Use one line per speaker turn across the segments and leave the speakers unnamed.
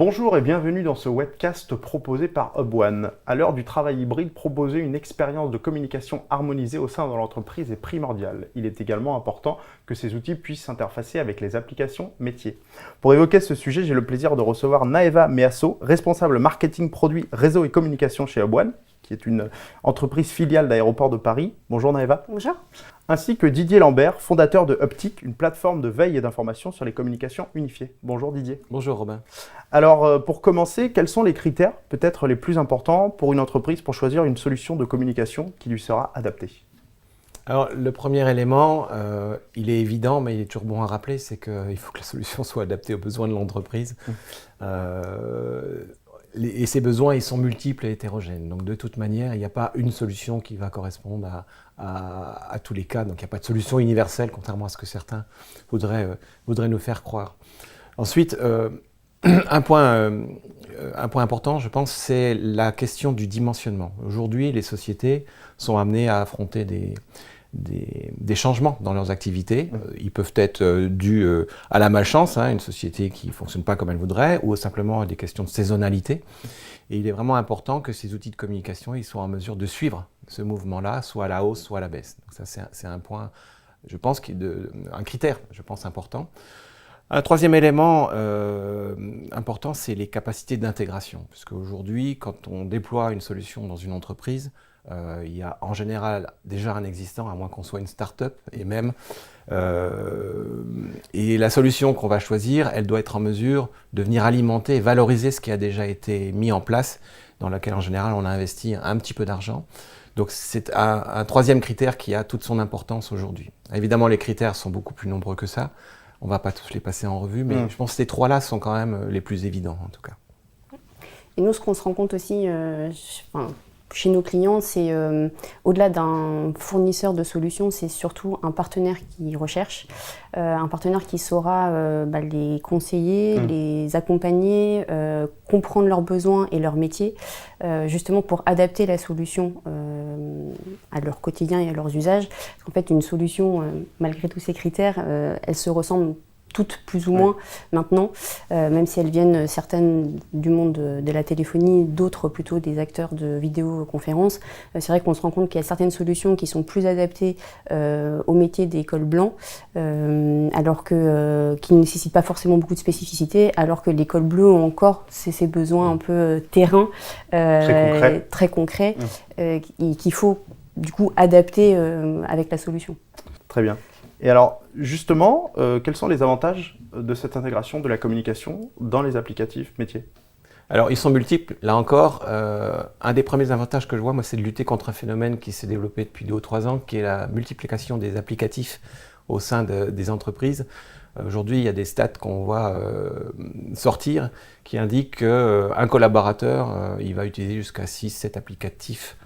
Bonjour et bienvenue dans ce webcast proposé par HubOne. À l'heure du travail hybride, proposer une expérience de communication harmonisée au sein de l'entreprise est primordial. Il est également important que ces outils puissent s'interfacer avec les applications métiers. Pour évoquer ce sujet, j'ai le plaisir de recevoir Naeva Measso, responsable marketing, produits, réseau et communication chez HubOne, qui est une entreprise filiale d'Aéroports de Paris. Bonjour Naeva.
Bonjour.
Ainsi que Didier Lambert, fondateur de Uptic, une plateforme de veille et d'information sur les communications unifiées. Bonjour Didier.
Bonjour Robin.
Alors pour commencer, quels sont les critères peut-être les plus importants pour une entreprise pour choisir une solution de communication qui lui sera adaptée?
Alors le premier élément, il est évident mais il est toujours bon à rappeler, c'est qu'il faut que la solution soit adaptée aux besoins de l'entreprise. Et ces besoins, ils sont multiples et hétérogènes. Donc de toute manière, il n'y a pas une solution qui va correspondre à tous les cas. Donc il n'y a pas de solution universelle, contrairement à ce que certains voudraient nous faire croire. Ensuite, un point important, je pense, c'est la question du dimensionnement. Aujourd'hui, les sociétés sont amenées à affronter des changements dans leurs activités. Ils peuvent être dus à la malchance, une société qui ne fonctionne pas comme elle voudrait, ou simplement à des questions de saisonnalité. Et il est vraiment important que ces outils de communication ils soient en mesure de suivre ce mouvement-là, soit à la hausse, soit à la baisse. Donc ça, c'est un point, je pense, un critère, je pense, important. Un troisième élément important, c'est les capacités d'intégration. Parce qu'aujourd'hui, quand on déploie une solution dans une entreprise, il y a en général déjà un existant, à moins qu'on soit une start-up, et la solution qu'on va choisir, elle doit être en mesure de venir alimenter et valoriser ce qui a déjà été mis en place, dans lequel en général on a investi un petit peu d'argent. Donc c'est un troisième critère qui a toute son importance aujourd'hui. Évidemment, les critères sont beaucoup plus nombreux que ça. On ne va pas tous les passer en revue, mais je pense que ces trois-là sont quand même les plus évidents en tout cas.
Et nous, ce qu'on se rend compte aussi chez nos clients, c'est au-delà d'un fournisseur de solutions, c'est surtout un partenaire qui recherche, un partenaire qui saura les conseiller, les accompagner, comprendre leurs besoins et leurs métiers, justement pour adapter la solution à leur quotidien et à leurs usages. En fait, une solution, malgré tous ces critères, elle se ressemble toutes plus ou moins maintenant, même si elles viennent certaines du monde de la téléphonie, d'autres plutôt des acteurs de vidéoconférence. C'est vrai qu'on se rend compte qu'il y a certaines solutions qui sont plus adaptées au métier des cols blancs, qui ne nécessitent pas forcément beaucoup de spécificité, alors que les cols bleus ont encore ces besoins un peu terrain, très concrets, qu'il faut du coup adapter avec la solution.
Très bien. Et alors, justement, quels sont les avantages de cette intégration de la communication dans les applicatifs métiers?
Alors, ils sont multiples. Là encore, un des premiers avantages que je vois, moi, c'est de lutter contre un phénomène qui s'est développé depuis 2 ou 3 ans, qui est la multiplication des applicatifs au sein des entreprises. Aujourd'hui, il y a des stats qu'on voit sortir qui indiquent qu'un collaborateur, il va utiliser jusqu'à 6-7 applicatifs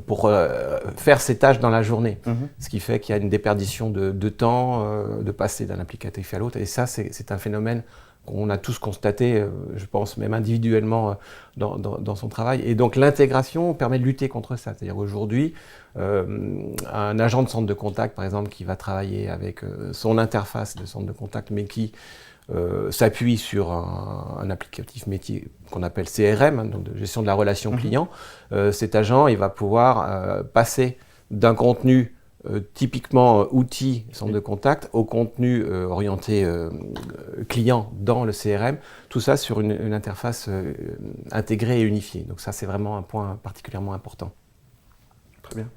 pour faire ses tâches dans la journée. Ce qui fait qu'il y a une déperdition de temps, de passer d'un applicatif à l'autre. Et ça, c'est un phénomène qu'on a tous constaté, je pense même individuellement dans son travail. Et donc l'intégration permet de lutter contre ça. C'est-à-dire aujourd'hui, un agent de centre de contact, par exemple, qui va travailler avec son interface de centre de contact, mais qui s'appuie sur un applicatif métier qu'on appelle CRM, donc de gestion de la relation client. Cet agent, il va pouvoir passer d'un contenu typiquement outil centre de contact au contenu orienté client dans le CRM, tout ça sur une interface intégrée et unifiée. Donc ça, c'est vraiment un point particulièrement important.
Très bien.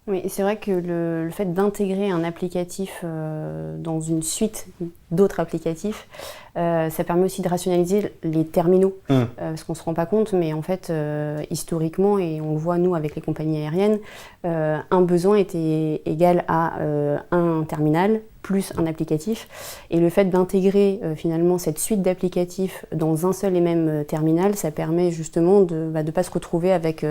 Oui, c'est vrai que le fait d'intégrer un applicatif dans une suite d'autres applicatifs, ça permet aussi de rationaliser les terminaux, parce qu'on ne se rend pas compte, mais en fait, historiquement, et on le voit nous avec les compagnies aériennes, un besoin était égal à un terminal plus un applicatif, et le fait d'intégrer finalement cette suite d'applicatifs dans un seul et même terminal, ça permet justement de ne pas se retrouver avec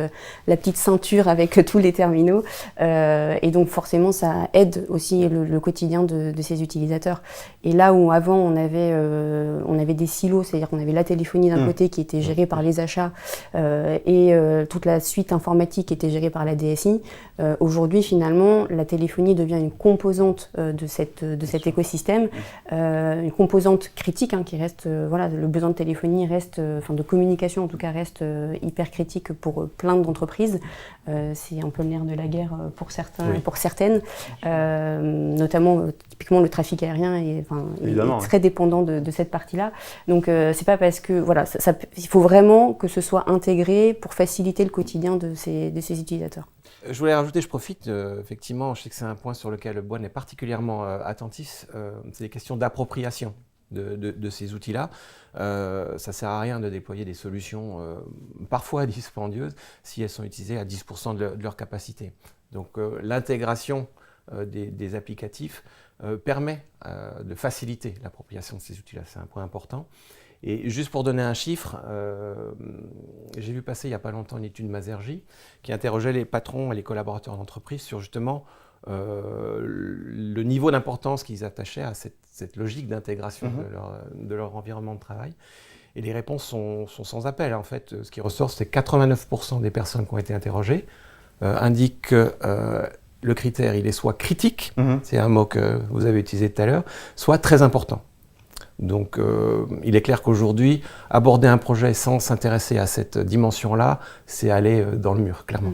la petite ceinture avec tous les terminaux, et donc forcément ça aide aussi le quotidien de ces utilisateurs. Et là où avant on avait des silos, c'est-à-dire qu'on avait la téléphonie d'un côté qui était gérée par les achats et toute la suite informatique qui était gérée par la DSI, aujourd'hui finalement la téléphonie devient une composante de cette de cet écosystème. Une composante critique qui reste, voilà, le besoin de téléphonie reste, enfin de communication en tout cas reste hyper critique pour plein d'entreprises. C'est un peu le nerf de la guerre pour certains et pour certaines, notamment typiquement le trafic aérien est très dépendant de cette partie-là. Donc c'est pas parce que voilà, il faut vraiment que ce soit intégré pour faciliter le quotidien de ces utilisateurs.
Je voulais rajouter, je profite, effectivement, je sais que c'est un point sur lequel Boine est particulièrement attentif, c'est les questions d'appropriation de ces outils-là. Ça ne sert à rien de déployer des solutions parfois dispendieuses si elles sont utilisées à 10% de leur capacité. Donc l'intégration des applicatifs permet de faciliter l'appropriation de ces outils-là, c'est un point important. Et juste pour donner un chiffre, j'ai vu passer il n'y a pas longtemps une étude Masergy qui interrogeait les patrons et les collaborateurs d'entreprise sur justement le niveau d'importance qu'ils attachaient à cette logique d'intégration de leur environnement de travail. Et les réponses sont sans appel. En fait, ce qui ressort, c'est que 89% des personnes qui ont été interrogées indiquent que le critère, il est soit critique, c'est un mot que vous avez utilisé tout à l'heure, soit très important. Donc il est clair qu'aujourd'hui, aborder un projet sans s'intéresser à cette dimension-là, c'est aller dans le mur, clairement.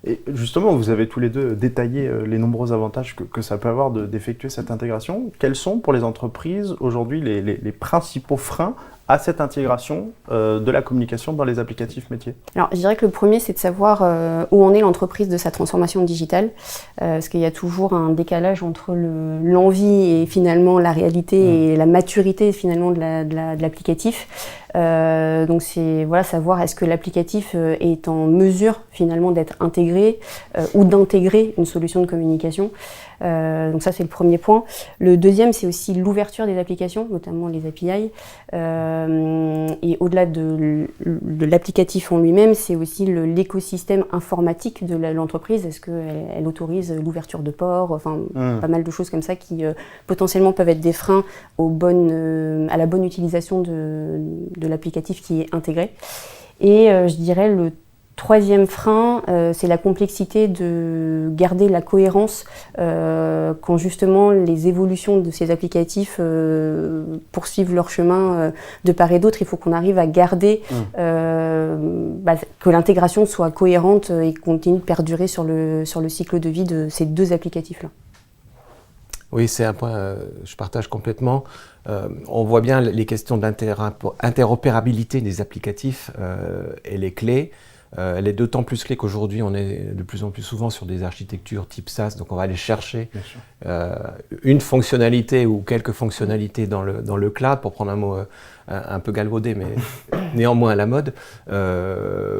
Et justement, vous avez tous les deux détaillé les nombreux avantages que ça peut avoir d'effectuer cette intégration. Quels sont pour les entreprises aujourd'hui les principaux freins à cette intégration de la communication dans les applicatifs métiers?
Alors, je dirais que le premier, c'est de savoir où en est l'entreprise de sa transformation digitale, parce qu'il y a toujours un décalage entre l'envie et finalement la réalité et la maturité finalement de l'applicatif. Donc c'est voilà, savoir est-ce que l'applicatif est en mesure finalement d'être intégré ou d'intégrer une solution de communication. Donc ça c'est le premier point. Le deuxième c'est aussi l'ouverture des applications, notamment les API. Et au-delà de l'applicatif en lui-même, c'est aussi l'écosystème informatique de l'entreprise. Est-ce qu'elle autorise l'ouverture de ports, enfin pas mal de choses comme ça qui potentiellement peuvent être des freins à la bonne utilisation de l'applicatif qui est intégré. Et je dirais le troisième frein, c'est la complexité de garder la cohérence quand justement les évolutions de ces applicatifs poursuivent leur chemin de part et d'autre. Il faut qu'on arrive à garder que l'intégration soit cohérente et continue de perdurer sur le cycle de vie de ces deux applicatifs-là.
Oui, c'est un point, je partage complètement. On voit bien les questions d'interopérabilité des applicatifs, elle est clé. Elle est d'autant plus clé qu'aujourd'hui, on est de plus en plus souvent sur des architectures type SaaS, donc on va aller chercher une fonctionnalité ou quelques fonctionnalités dans le cloud, pour prendre un mot un peu galvaudé, mais néanmoins à la mode.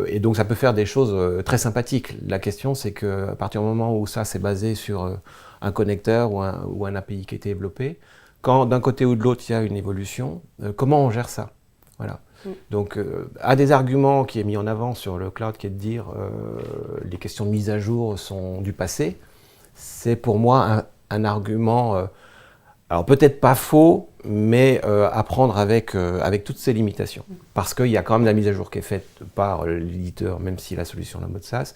Et donc ça peut faire des choses très sympathiques. La question, c'est qu'à partir du moment où ça c'est basé sur un connecteur ou un API qui a été développé, quand d'un côté ou de l'autre il y a une évolution, comment on gère ça? Voilà. Donc, un des arguments qui est mis en avant sur le cloud, qui est de dire les questions de mise à jour sont du passé, c'est pour moi un argument, alors peut-être pas faux, mais à prendre avec toutes ses limitations. Parce qu'il y a quand même la mise à jour qui est faite par l'éditeur, même si la solution est en mode SaaS,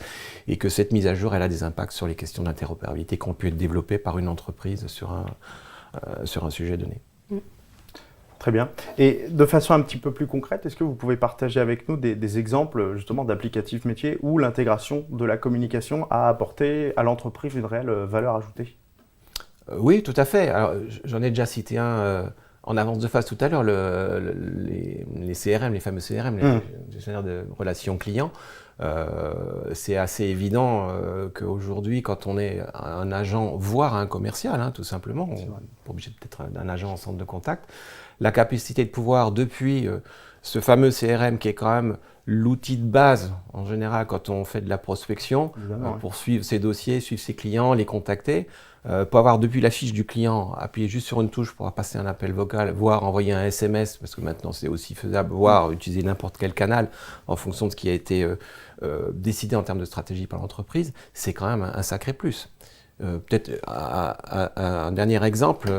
et que cette mise à jour, elle a des impacts sur les questions d'interopérabilité qui ont pu être développées par une entreprise sur un sujet donné.
Très bien. Et de façon un petit peu plus concrète, est-ce que vous pouvez partager avec nous des exemples justement d'applicatifs métiers où l'intégration de la communication a apporté à l'entreprise une réelle valeur ajoutée?
Oui, tout à fait. Alors, j'en ai déjà cité un en avance de phase tout à l'heure, les CRM, les fameux CRM, les gestionnaires de relations clients. C'est assez évident qu'aujourd'hui, quand on est un agent, voire un commercial, tout simplement, on n'est pas obligé peut-être d'un agent en centre de contact, la capacité de pouvoir, depuis ce fameux CRM qui est quand même l'outil de base, en général, quand on fait de la prospection, pour suivre ses dossiers, suivre ses clients, les contacter, pour avoir depuis la fiche du client, appuyer juste sur une touche pour passer un appel vocal, voire envoyer un SMS, parce que maintenant c'est aussi faisable, voire utiliser n'importe quel canal en fonction de ce qui a été décidé en termes de stratégie par l'entreprise, c'est quand même un sacré plus. Peut-être un dernier exemple,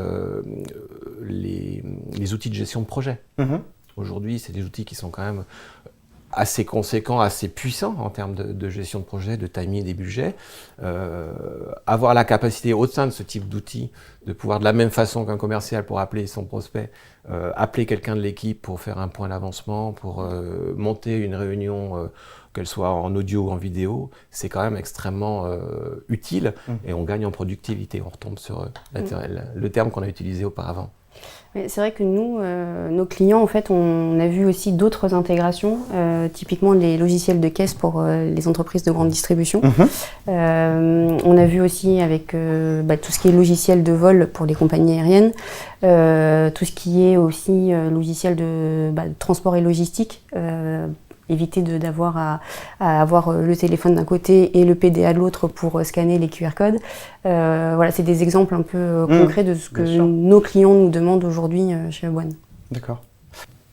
les outils de gestion de projet. Aujourd'hui, c'est des outils qui sont quand même assez conséquent, assez puissant en termes de gestion de projet, de timing des budgets. Avoir la capacité au sein de ce type d'outils de pouvoir de la même façon qu'un commercial pour appeler son prospect, appeler quelqu'un de l'équipe pour faire un point d'avancement, pour monter une réunion, qu'elle soit en audio ou en vidéo, c'est quand même extrêmement utile et on gagne en productivité. On retombe sur le terme qu'on a utilisé auparavant.
Mais c'est vrai que nous, nos clients, en fait, on a vu aussi d'autres intégrations, typiquement les logiciels de caisse pour les entreprises de grande distribution. On a vu aussi avec tout ce qui est logiciel de vol pour les compagnies aériennes, tout ce qui est aussi logiciel de transport et logistique. Éviter d'avoir à avoir le téléphone d'un côté et le PDA de l'autre pour scanner les QR codes. Voilà, c'est des exemples un peu concrets de ce que nos clients nous demandent aujourd'hui chez Hubone.
D'accord.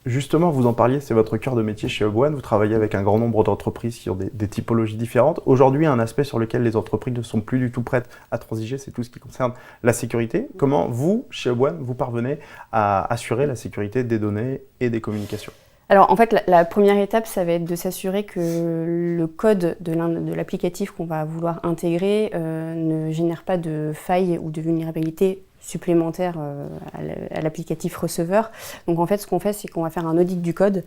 Justement, vous en parliez, c'est votre cœur de métier chez Hubone. Vous travaillez avec un grand nombre d'entreprises sur des typologies différentes. Aujourd'hui, un aspect sur lequel les entreprises ne sont plus du tout prêtes à transiger, c'est tout ce qui concerne la sécurité. Comment vous, chez Hubone, vous parvenez à assurer la sécurité des données et des communications ?
Alors en fait, la première étape, ça va être de s'assurer que le code de l'applicatif qu'on va vouloir intégrer ne génère pas de failles ou de vulnérabilités supplémentaires à l'applicatif receveur. Donc en fait, ce qu'on fait, c'est qu'on va faire un audit du code,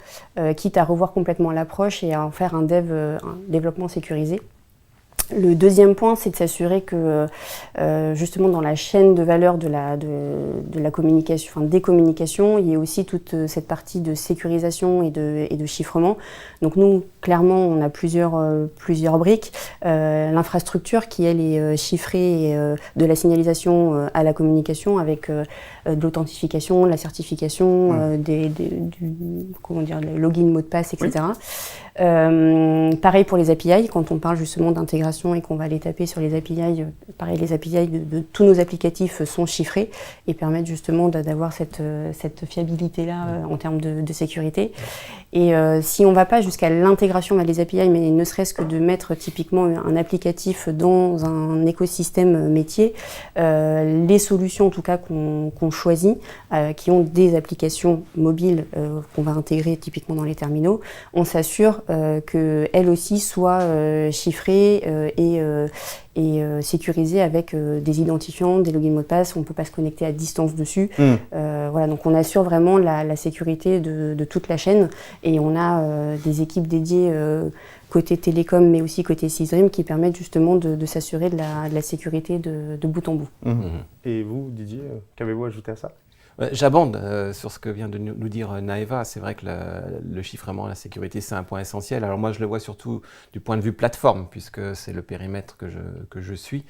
quitte à revoir complètement l'approche et à en faire un développement sécurisé. Le deuxième point, c'est de s'assurer que justement dans la chaîne de valeur de la communication, enfin des communications, il y a aussi toute cette partie de sécurisation et de chiffrement. Donc nous, clairement, on a plusieurs briques. L'infrastructure qui, elle, est chiffrée de la signalisation à la communication avec de l'authentification, la certification, des login, mots de passe, etc. Pareil pour les API, quand on parle justement d'intégration et qu'on va les taper sur les API, pareil, les API de tous nos applicatifs sont chiffrés et permettent justement d'avoir cette fiabilité-là en termes de sécurité. Et si on ne va pas jusqu'à l'intégration avec les API, mais ne serait-ce que de mettre typiquement un applicatif dans un écosystème métier, les solutions en tout cas qu'on choisit, qui ont des applications mobiles qu'on va intégrer typiquement dans les terminaux, on s'assure qu'elles aussi soient chiffrées et sécurisées avec des identifiants, des logins mots de passe. On ne peut pas se connecter à distance dessus. Voilà, donc on assure vraiment la sécurité de toute la chaîne et on a des équipes dédiées côté télécom mais aussi côté Sysrim qui permettent justement de s'assurer de la sécurité de bout en bout.
Et vous, Didier, qu'avez-vous ajouté à ça ?
J'abonde sur ce que vient de nous dire Naeva. C'est vrai que le chiffrement, la sécurité, c'est un point essentiel. Alors moi, je le vois surtout du point de vue plateforme, puisque c'est le périmètre que je suis,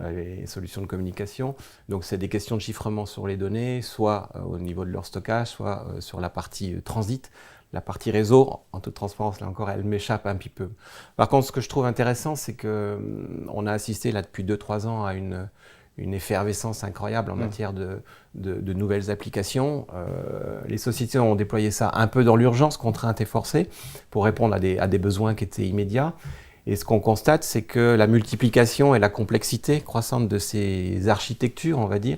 les solutions de communication. Donc c'est des questions de chiffrement sur les données, soit au niveau de leur stockage, soit sur la partie transit. La partie réseau, en toute transparence, là encore, elle m'échappe un petit peu. Par contre, ce que je trouve intéressant, c'est qu'on a assisté là depuis 2-3 ans à une effervescence incroyable en matière de nouvelles applications. Les sociétés ont déployé ça un peu dans l'urgence, contrainte et forcée, pour répondre à des besoins qui étaient immédiats. Et ce qu'on constate, c'est que la multiplication et la complexité croissante de ces architectures, on va dire,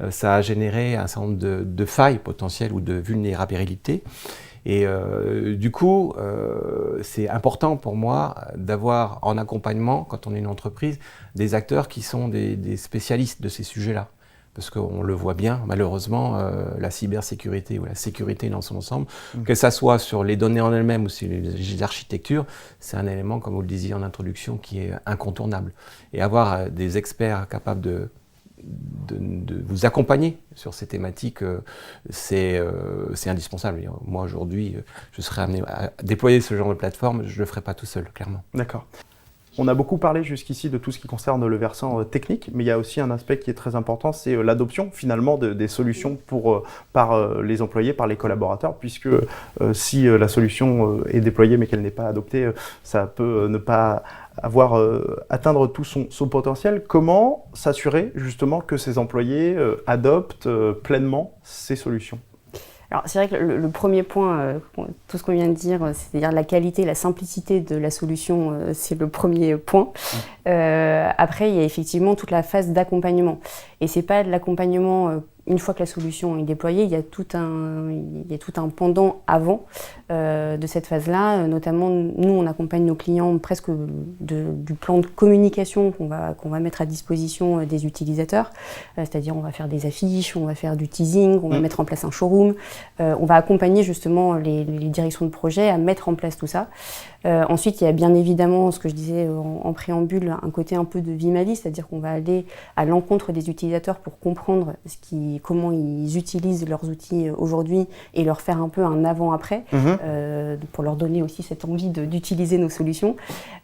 ça a généré un certain nombre de failles potentielles ou de vulnérabilités. Et du coup, c'est important pour moi d'avoir en accompagnement, quand on est une entreprise, des acteurs qui sont des spécialistes de ces sujets-là. Parce qu'on le voit bien, malheureusement, la cybersécurité ou la sécurité dans son ensemble, que ça soit sur les données en elles-mêmes ou sur les architectures, c'est un élément, comme vous le disiez en introduction, qui est incontournable. Et avoir des experts capables de vous accompagner sur ces thématiques, c'est indispensable. Et moi, aujourd'hui, je serais amené à déployer ce genre de plateforme, je ne le ferai pas tout seul, clairement.
D'accord. On a beaucoup parlé jusqu'ici de tout ce qui concerne le versant technique, mais il y a aussi un aspect qui est très important, c'est l'adoption finalement des solutions par les employés, par les collaborateurs, puisque si la solution est déployée mais qu'elle n'est pas adoptée, ça peut ne pas atteindre tout son potentiel. Comment s'assurer justement que ces employés adoptent pleinement ces solutions ?
Alors c'est vrai que le premier point, tout ce qu'on vient de dire, c'est-à-dire la qualité, la simplicité de la solution, c'est le premier point. Après, il y a effectivement toute la phase d'accompagnement. Et c'est pas de l'accompagnement une fois que la solution est déployée, il y a tout un pendant avant de cette phase-là. Notamment, nous, on accompagne nos clients presque du plan de communication qu'on va mettre à disposition des utilisateurs. C'est-à-dire, on va faire des affiches, on va faire du teasing, on va mettre en place un showroom. On va accompagner justement les directions de projet à mettre en place tout ça. Ensuite, il y a bien évidemment, ce que je disais en préambule, un côté un peu de vie ma vie, c'est-à-dire qu'on va aller à l'encontre des utilisateurs pour comprendre comment ils utilisent leurs outils aujourd'hui et leur faire un peu un avant-après, pour leur donner aussi cette envie d'utiliser nos solutions.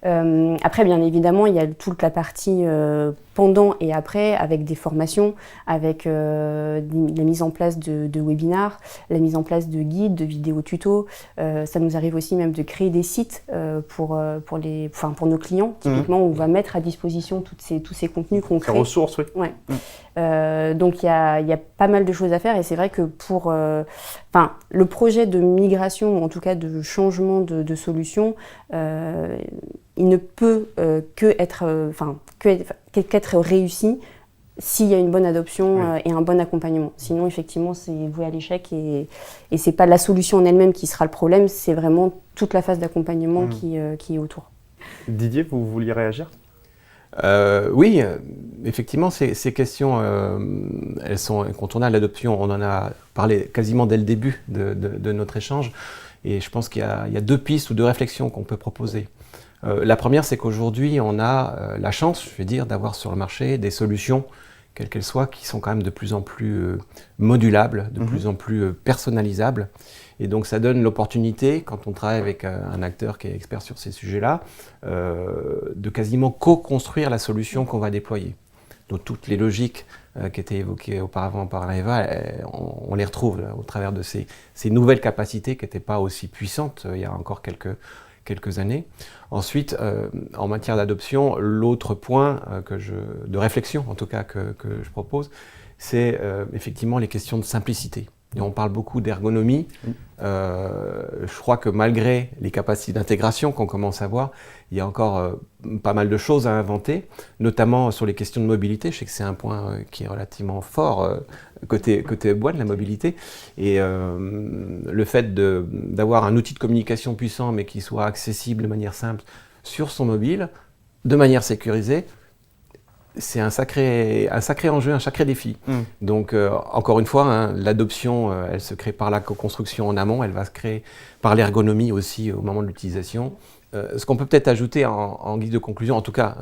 Après, bien évidemment, il y a toute la partie pendant et après, avec des formations, avec la mise en place de webinars, la mise en place de guides, de vidéos tutos. Ça nous arrive aussi même de créer des sites pour nos clients, typiquement, où on va mettre à disposition tous ces contenus qu'on crée.
Les ressources, oui.
Ouais. Donc il y a pas mal de choses à faire, et c'est vrai que pour le projet de migration, ou en tout cas de changement de solution, il ne peut qu'être réussi s'il y a une bonne adoption et un bon accompagnement. Sinon, effectivement, c'est voué à l'échec, et c'est pas la solution en elle-même qui sera le problème, c'est vraiment toute la phase d'accompagnement qui est autour.
Didier, vous vouliez réagir ?
Oui, effectivement, ces questions, elles sont incontournables. L'adoption, on en a parlé quasiment dès le début de notre échange, et je pense qu'il y a deux pistes ou deux réflexions qu'on peut proposer. La première, c'est qu'aujourd'hui, on a la chance, je vais dire, d'avoir sur le marché des solutions, quelles qu'elles soient, qui sont quand même de plus en plus modulables, de plus en plus personnalisables. Et donc ça donne l'opportunité, quand on travaille avec un acteur qui est expert sur ces sujets-là, de quasiment co-construire la solution qu'on va déployer. Donc toutes les logiques qui étaient évoquées auparavant par Eva, on les retrouve là, au travers de ces nouvelles capacités qui n'étaient pas aussi puissantes il y a encore quelques années. Ensuite, en matière d'adoption, l'autre point de réflexion, en tout cas, que je propose, c'est effectivement les questions de simplicité. Et on parle beaucoup d'ergonomie. Je crois que malgré les capacités d'intégration qu'on commence à voir, il y a encore pas mal de choses à inventer, notamment sur les questions de mobilité. Je sais que c'est un point qui est relativement fort côté Upone, la mobilité. Et le fait d'avoir un outil de communication puissant, mais qui soit accessible de manière simple sur son mobile, de manière sécurisée, c'est un sacré enjeu, un sacré défi. Donc, encore une fois, l'adoption, elle se crée par la co-construction en amont, elle va se créer par l'ergonomie aussi au moment de l'utilisation. Ce qu'on peut peut-être ajouter en guise de conclusion, en tout cas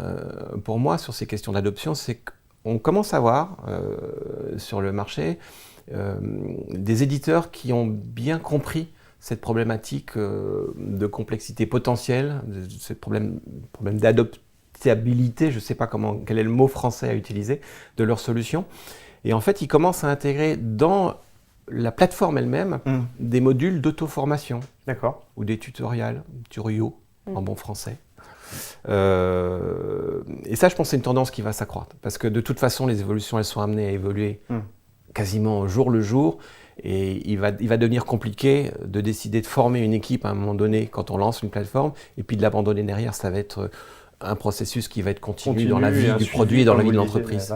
pour moi, sur ces questions d'adoption, c'est qu'on commence à voir sur le marché des éditeurs qui ont bien compris cette problématique de complexité potentielle, ce problème d'adoption, je ne sais pas quel est le mot français à utiliser, de leur solution. Et en fait, ils commencent à intégrer dans la plateforme elle-même des modules d'auto-formation.
D'accord.
Ou des tutoriaux en bon français. Et ça, je pense que c'est une tendance qui va s'accroître. Parce que de toute façon, les évolutions, elles sont amenées à évoluer quasiment au jour le jour. Et il va devenir compliqué de décider de former une équipe à un moment donné quand on lance une plateforme, et puis de l'abandonner derrière. Ça va être un processus qui va être continu dans la vie du produit et dans la vie de l'entreprise.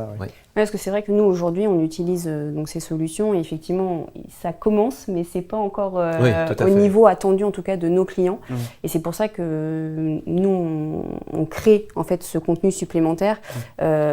Parce que c'est vrai que nous, aujourd'hui, on utilise donc ces solutions, et effectivement, ça commence, mais ce n'est pas encore au niveau attendu, en tout cas, de nos clients. Et c'est pour ça que nous, on crée en fait ce contenu supplémentaire,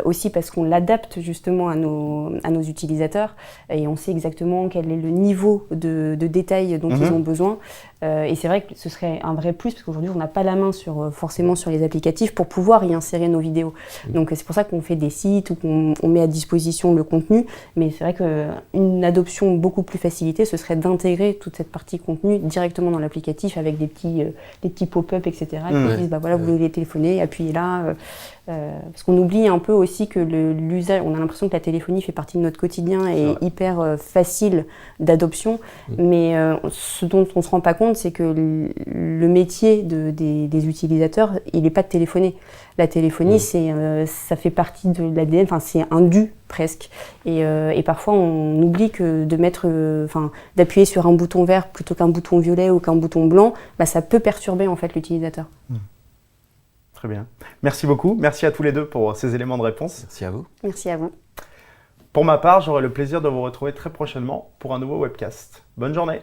aussi parce qu'on l'adapte justement à nos utilisateurs, et on sait exactement quel est le niveau de détail dont ils ont besoin. Et c'est vrai que ce serait un vrai plus, parce qu'aujourd'hui, on n'a pas la main forcément sur les applicatifs pour pouvoir y insérer nos vidéos. Donc c'est pour ça qu'on fait des sites ou qu'on met à disposition le contenu, mais c'est vrai qu'une adoption beaucoup plus facilitée, ce serait d'intégrer toute cette partie contenu directement dans l'applicatif, avec des petits pop-up, etc. qui disent, voilà, vous voulez téléphoner, appuyez là. Parce qu'on oublie un peu aussi que l'usage, on a l'impression que la téléphonie fait partie de notre quotidien et est hyper facile d'adoption, mais ce dont on ne se rend pas compte, c'est que le métier des utilisateurs, il n'est pas de téléphoner. La téléphonie, ça fait partie de l'ADN, c'est un dû presque. Et parfois, on oublie que d'appuyer sur un bouton vert plutôt qu'un bouton violet ou qu'un bouton blanc, ça peut perturber en fait l'utilisateur.
Très bien. Merci beaucoup. Merci à tous les deux pour ces éléments de réponse.
Merci à vous.
Merci à vous.
Pour ma part, j'aurai le plaisir de vous retrouver très prochainement pour un nouveau webcast. Bonne journée!